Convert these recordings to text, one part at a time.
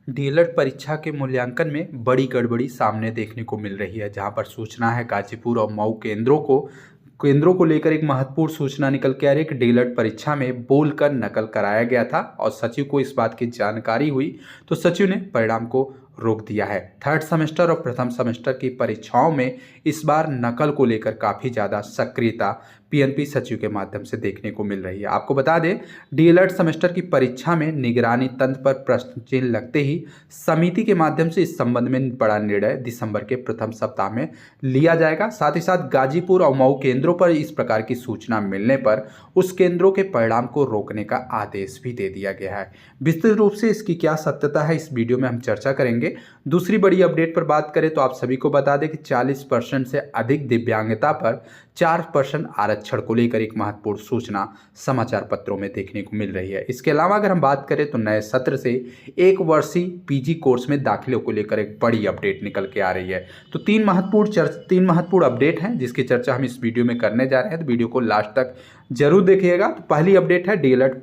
DElEd परीक्षा के मूल्यांकन में बड़ी गड़बड़ी सामने देखने को मिल रही है, जहां पर सूचना है गाजीपुर और मऊ केंद्रों को लेकर एक महत्वपूर्ण सूचना निकल के आ रही है कि डीएलएड परीक्षा में बोलकर नकल कराया गया था और सचिव को इस बात की जानकारी हुई तो सचिव ने परिणाम को रोक दिया है। थर्ड सेमेस्टर और प्रथम सेमेस्टर की परीक्षाओं में इस बार नकल को लेकर काफ़ी ज़्यादा सक्रियता पीएनपी सचिव के माध्यम से देखने को मिल रही है। आपको बता दें, डीएलएड सेमेस्टर की परीक्षा में निगरानी तंत्र पर प्रश्न चिन्ह लगते ही समिति के माध्यम से इस संबंध में बड़ा निर्णय दिसंबर के प्रथम सप्ताह में लिया जाएगा। साथ ही साथ गाजीपुर और मऊ केंद्रों पर इस प्रकार की सूचना मिलने पर उस केंद्रों के परिणाम को रोकने का आदेश भी दे दिया गया है। विस्तृत रूप से इसकी क्या सत्यता है, इस वीडियो में हम चर्चा करेंगे। दूसरी बड़ी अपडेट पर बात करें तो आप सभी को बता दें कि 40% से अधिक दिव्यांगता पर 4% आरक्षण को लेकर एक महत्वपूर्ण सूचना समाचार पत्रों में देखने को मिल रही है। इसके अलावा अगर हम बात करें तो नए सत्र से 1 वर्षीय पीजी कोर्स में दाखिले को लेकर एक बड़ी अपडेट निकल के आ रही है। तो तीन महत्वपूर्ण अपडेट हैं जिसकी चर्चा हम इस वीडियो में करने जा रहे हैं, तो वीडियो को लास्ट तक जरूर देखिएगा। तो पहली अपडेट है डीएलएड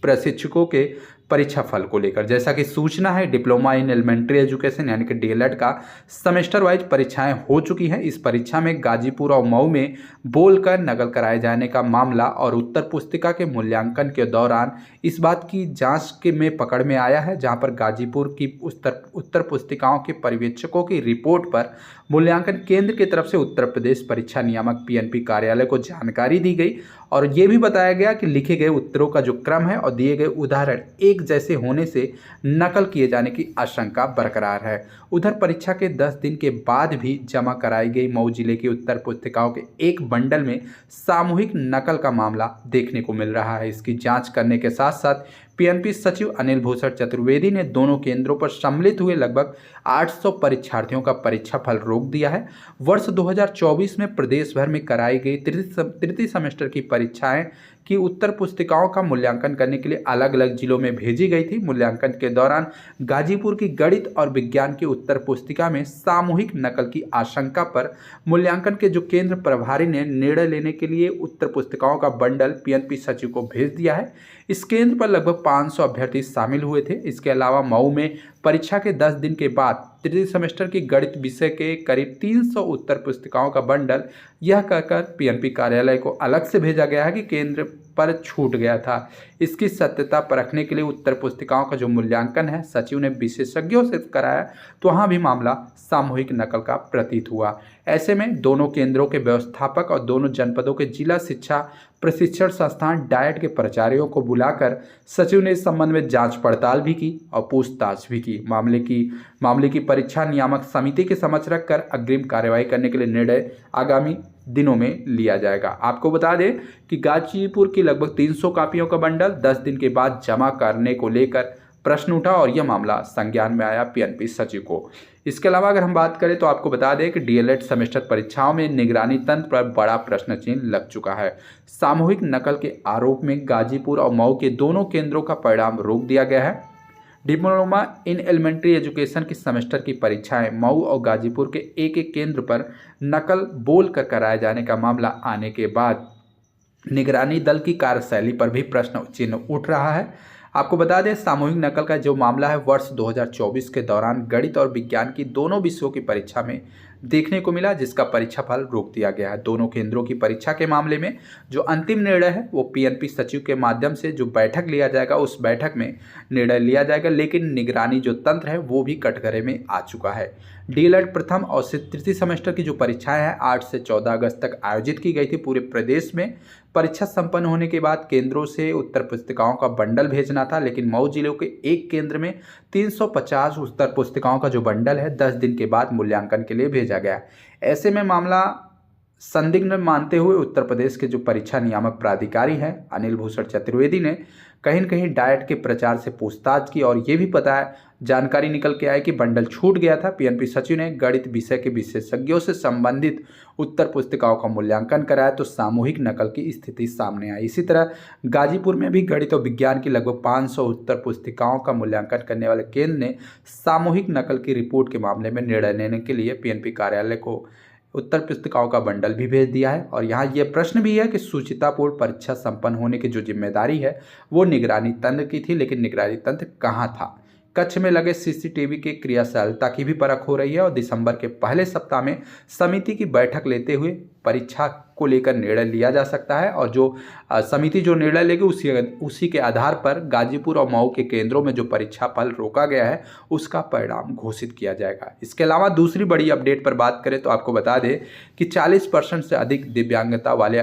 प्रशिक्षकों के परीक्षा फल को लेकर। जैसा कि सूचना है, डिप्लोमा इन एलिमेंट्री एजुकेशन यानी कि डीएलएड का सेमेस्टर वाइज परीक्षाएं हो चुकी हैं। इस परीक्षा में गाजीपुर और मऊ में बोलकर नकल कराए जाने का मामला और उत्तर पुस्तिका के मूल्यांकन के दौरान इस बात की जांच के में पकड़ में आया है, जहां पर गाजीपुर की उत्तर पुस्तिकाओं के पर्यवेक्षकों की रिपोर्ट पर मूल्यांकन केंद्र की तरफ से उत्तर प्रदेश परीक्षा नियामक पीएनपी कार्यालय को जानकारी दी गई और ये भी बताया गया कि लिखे गए उत्तरों का जो क्रम है और दिए गए उदाहरण एक जैसे होने से नकल किए जाने की आशंका बरकरार है। उधर परीक्षा के 10 दिन के बाद भी जमा कराई गई मऊ जिले की उत्तर पुस्तिकाओं के एक बंडल में सामूहिक नकल का मामला देखने को मिल रहा है। इसकी जांच करने के साथ साथ पीएनपी सचिव अनिल भूषण चतुर्वेदी ने दोनों केंद्रों पर सम्मिलित हुए लगभग 800 परीक्षार्थियों का परीक्षा फल रोक दिया है। वर्ष 2024 में प्रदेश भर में कराई गई तृतीय सेमेस्टर की परीक्षाएं की उत्तर पुस्तिकाओं का मूल्यांकन करने के लिए अलग अलग जिलों में भेजी गई थी। मूल्यांकन के दौरान गाजीपुर की गणित और विज्ञान की उत्तर पुस्तिका में सामूहिक नकल की आशंका पर मूल्यांकन के जो केंद्र प्रभारी ने निर्णय लेने के लिए उत्तर पुस्तिकाओं का बंडल पीएनपी सचिव को भेज दिया है। इस केंद्र पर लगभग 500 अभ्यर्थी शामिल हुए थे। इसके अलावा मऊ में परीक्षा के 10 दिन के बाद तृतीय सेमेस्टर की गणित विषय के करीब 300 उत्तर पुस्तिकाओं का बंडल यह कहकर पीएनपी कार्यालय को अलग से भेजा गया है कि केंद्र पर छूट गया था। इसकी सत्यता परखने के लिए उत्तर पुस्तिकाओं का जो मूल्यांकन है सचिव ने विशेषज्ञों से कराया, तो वहाँ भी मामला सामूहिक नकल का प्रतीत हुआ। ऐसे में दोनों केंद्रों के व्यवस्थापक और दोनों जनपदों के जिला शिक्षा प्रशिक्षण संस्थान डायट के प्राचार्यों को बुलाकर सचिव ने इस संबंध में जांच पड़ताल भी की और पूछताछ भी की। मामले की परीक्षा नियामक समिति के समक्ष रखकर अग्रिम कार्यवाही करने के लिए निर्णय आगामी दिनों में लिया जाएगा। आपको बता दें कि गाजीपुर की लगभग 300 कापियों का बंडल 10 दिन के बाद जमा करने को लेकर प्रश्न उठा और यह मामला संज्ञान में आया पीएनपी सचिव को। इसके अलावा अगर हम बात करें तो आपको बता दें कि डीएलएड सेमेस्टर परीक्षाओं में निगरानी तंत्र पर बड़ा प्रश्न चिन्ह लग चुका है। सामूहिक नकल के आरोप में गाजीपुर और मऊ के दोनों केंद्रों का परिणाम रोक दिया गया है। डिप्लोमा इन एलिमेंट्री एजुकेशन की सेमेस्टर की परीक्षाएं मऊ और गाजीपुर के एक एक केंद्र पर नकल बोल कर कराए जाने का मामला आने के बाद निगरानी दल की कार्यशैली पर भी प्रश्न चिन्ह उठ रहा है। आपको बता दें, सामूहिक नकल का जो मामला है वर्ष 2024 के दौरान गणित और विज्ञान की दोनों विषयों की परीक्षा में देखने को मिला, जिसका परीक्षा फल रोक दिया गया है। दोनों केंद्रों की परीक्षा के मामले में जो अंतिम निर्णय है वो पीएनपी सचिव के माध्यम से जो बैठक लिया जाएगा उस बैठक में निर्णय लिया जाएगा, लेकिन निगरानी जो तंत्र है वो भी कटघरे में आ चुका है। डीएलएड प्रथम और तृतीय सेमेस्टर की जो परीक्षाएं हैं 8 से 14 अगस्त तक आयोजित की गई थी पूरे प्रदेश में। परीक्षा संपन्न होने के बाद केंद्रों से उत्तर पुस्तिकाओं का बंडल भेजना था, लेकिन मऊ जिले के एक केंद्र में 350 उत्तर पुस्तिकाओं का जो बंडल है 10 दिन के बाद मूल्यांकन के लिए भेजा गया। ऐसे में मामला संदिग्ध मानते हुए उत्तर प्रदेश के जो परीक्षा नियामक प्राधिकारी हैं अनिल भूषण चतुर्वेदी ने कहीं न कहीं डायट के प्रचार से पूछताछ की और ये भी बताया, जानकारी निकल के आई कि बंडल छूट गया था। पीएनपी सचिव ने गणित विषय के विशेषज्ञों से संबंधित उत्तर पुस्तिकाओं का मूल्यांकन कराया तो सामूहिक नकल की स्थिति सामने आई। इसी तरह गाजीपुर में भी गणित और विज्ञान की लगभग 500 उत्तर पुस्तिकाओं का मूल्यांकन करने वाले केंद्र ने सामूहिक नकल की रिपोर्ट के मामले में निर्णय लेने के लिए पीएनपी कार्यालय को उत्तर पुस्तिकाओं का बंडल भी भेज दिया है। और यहाँ यह प्रश्न भी है कि सुचितापूर्ण परीक्षा संपन्न होने की जो जिम्मेदारी है वो निगरानी तंत्र की थी, लेकिन निगरानी तंत्र कहाँ था, कक्ष में लगे सीसीटीवी की क्रियाशीलता की भी परख हो रही है और दिसंबर के पहले सप्ताह में समिति की बैठक लेते हुए परीक्षा को लेकर निर्णय लिया जा सकता है और जो समिति जो निर्णय लेगी उसी के आधार पर गाजीपुर और मऊ के केंद्रों में जो परीक्षा फल रोका गया है उसका परिणाम घोषित किया जाएगा। इसके अलावा दूसरी बड़ी अपडेट पर बात करें तो आपको बता दें कि 40% से अधिक दिव्यांगता वाले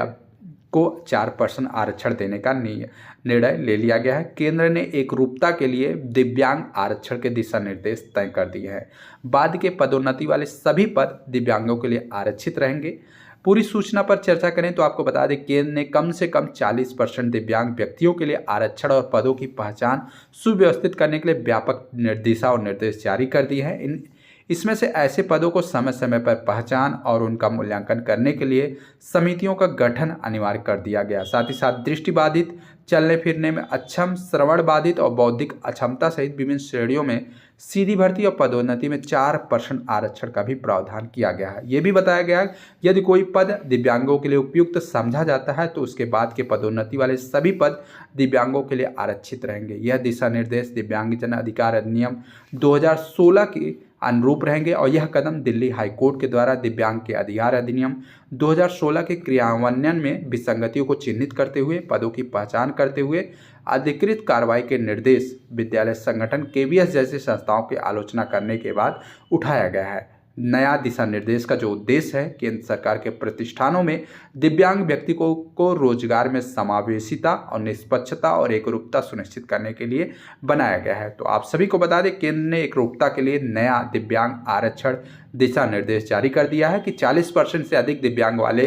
को 4% आरक्षण देने का निर्णय ले लिया गया है। केंद्र ने एकरूपता के लिए दिव्यांग आरक्षण के दिशा निर्देश तय कर दिए हैं। बाद के पदोन्नति वाले सभी पद दिव्यांगों के लिए आरक्षित रहेंगे। पूरी सूचना पर चर्चा करें तो आपको बता दें केंद्र ने कम से कम 40% दिव्यांग व्यक्तियों के लिए आरक्षण और पदों की पहचान सुव्यवस्थित करने के लिए व्यापक दिशा और निर्देश जारी कर दिए हैं। इसमें से ऐसे पदों को समय समय पर पहचान और उनका मूल्यांकन करने के लिए समितियों का गठन अनिवार्य कर दिया गया। साथ ही साथ दृष्टिबाधित, चलने फिरने में अक्षम, श्रवण बाधित और बौद्धिक अक्षमता सहित विभिन्न श्रेणियों में सीधी भर्ती और पदोन्नति में 4% आरक्षण का भी प्रावधान किया गया है। ये भी बताया गया है यदि कोई पद दिव्यांगों के लिए उपयुक्त समझा जाता है तो उसके बाद के पदोन्नति वाले सभी पद दिव्यांगों के लिए आरक्षित रहेंगे। यह दिशा निर्देश दिव्यांगजन अधिकार अधिनियम 2016 की अनुरूप रहेंगे और यह कदम दिल्ली हाईकोर्ट के द्वारा दिव्यांग के अधिकार अधिनियम 2016 के क्रियान्वयन में विसंगतियों को चिन्हित करते हुए पदों की पहचान करते हुए अधिकृत कार्रवाई के निर्देश विद्यालय संगठन केवीएस जैसी संस्थाओं की आलोचना करने के बाद उठाया गया है। नया दिशा निर्देश का जो उद्देश्य है केंद्र सरकार के प्रतिष्ठानों में दिव्यांग व्यक्ति को रोजगार में समावेशिता और निष्पक्षता और एकरूपता सुनिश्चित करने के लिए बनाया गया है। तो आप सभी को बता दें केंद्र ने एकरूपता के लिए नया दिव्यांग आरक्षण दिशा निर्देश जारी कर दिया है कि 40% से अधिक दिव्यांग वाले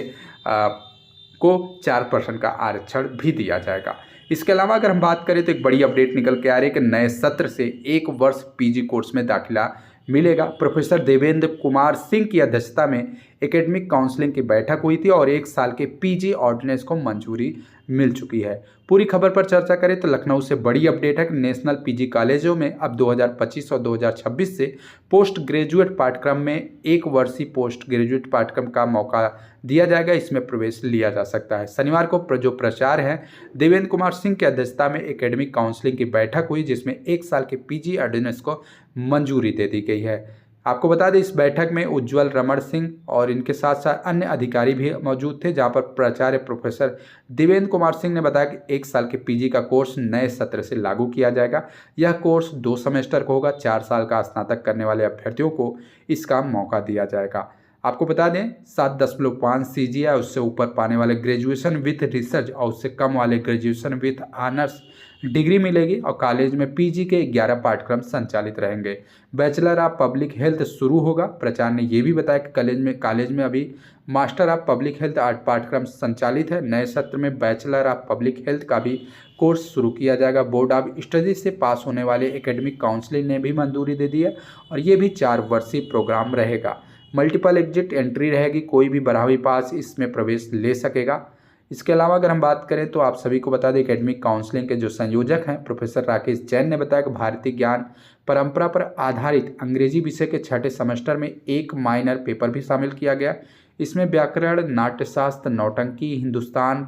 को 4% का आरक्षण भी दिया जाएगा। इसके अलावा अगर हम बात करें तो एक बड़ी अपडेट निकल के आ रही है कि नए सत्र से 1 वर्ष पीजी कोर्स में दाखिला मिलेगा। प्रोफेसर देवेंद्र कुमार सिंह की अध्यक्षता में एकेडमिक काउंसलिंग की बैठक हुई थी और 1 साल के पीजी ऑर्डिनेंस को मंजूरी मिल चुकी है। पूरी खबर पर चर्चा करें तो लखनऊ से बड़ी अपडेट है कि नेशनल पीजी कॉलेजों में अब 2025 और 2026 से पोस्ट ग्रेजुएट पाठ्यक्रम में 1 वर्षीय पोस्ट ग्रेजुएट पाठ्यक्रम का मौका दिया जाएगा। इसमें प्रवेश लिया जा सकता है। शनिवार को जो प्रचार है देवेंद्र कुमार सिंह की अध्यक्षता में एकेडमिक काउंसलिंग की बैठक हुई जिसमें 1 साल के पीजी ऑर्डिनेंस को मंजूरी दे दी गई है। आपको बता दें इस बैठक में उज्ज्वल रमण सिंह और इनके साथ साथ अन्य अधिकारी भी मौजूद थे, जहां पर प्राचार्य प्रोफेसर देवेंद्र कुमार सिंह ने बताया कि 1 साल के पीजी का कोर्स नए सत्र से लागू किया जाएगा। यह कोर्स 2 सेमेस्टर का होगा। 4 साल का स्नातक करने वाले अभ्यर्थियों को इसका मौका दिया जाएगा। आपको बता दें 7.5 CGI उससे ऊपर पाने वाले ग्रेजुएशन विथ रिसर्च और उससे कम वाले ग्रेजुएशन विथ ऑनर्स डिग्री मिलेगी और कॉलेज में पीजी के 11 पाठ्यक्रम संचालित रहेंगे। बैचलर ऑफ पब्लिक हेल्थ शुरू होगा। प्रचार ने यह भी बताया कि कॉलेज में अभी मास्टर ऑफ पब्लिक हेल्थ पाठ्यक्रम संचालित है। नए सत्र में बैचलर ऑफ पब्लिक हेल्थ का भी कोर्स शुरू किया जाएगा। बोर्ड ऑफ स्टडीज से पास होने वाले एकेडमिक काउंसिल ने भी मंजूरी दे दी है और ये भी 4 वर्षीय प्रोग्राम रहेगा। मल्टीपल एग्जिट एंट्री रहेगी। कोई भी 12वीं पास इसमें प्रवेश ले सकेगा। इसके अलावा अगर हम बात करें तो आप सभी को बता दें एकेडमिक काउंसलिंग के जो संयोजक हैं प्रोफेसर राकेश जैन ने बताया कि भारतीय ज्ञान परंपरा पर आधारित अंग्रेजी विषय के 6ठे सेमेस्टर में एक माइनर पेपर भी शामिल किया गया। इसमें व्याकरण, नाट्यशास्त्र, नौटंकी, हिंदुस्तान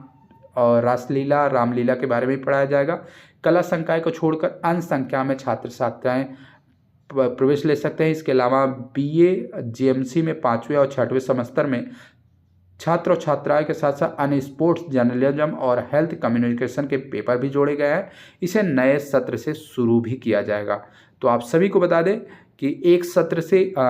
और रासलीला, रामलीला के बारे में पढ़ाया जाएगा। कला संकाय को छोड़कर अन्य संख्या में छात्र छात्राएँ प्रवेश ले सकते हैं। इसके अलावा BA GMC में 5वें और 6वें सेमेस्टर में छात्र और छात्राओं के साथ साथ अन्य स्पोर्ट्स, जर्नलिज्म और हेल्थ कम्युनिकेशन के पेपर भी जोड़े गए हैं। इसे नए सत्र से शुरू भी किया जाएगा। तो आप सभी को बता दें कि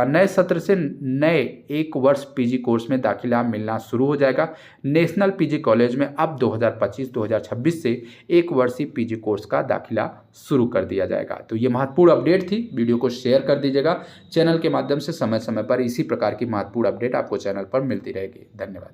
नए सत्र से नए 1 वर्ष पीजी कोर्स में दाखिला मिलना शुरू हो जाएगा। नेशनल पीजी कॉलेज में अब 2025-2026 से 1 वर्षीय पीजी कोर्स का दाखिला शुरू कर दिया जाएगा। तो ये महत्वपूर्ण अपडेट थी। वीडियो को शेयर कर दीजिएगा। चैनल के माध्यम से समय समय पर इसी प्रकार की महत्वपूर्ण अपडेट आपको चैनल पर मिलती रहेगी। धन्यवाद।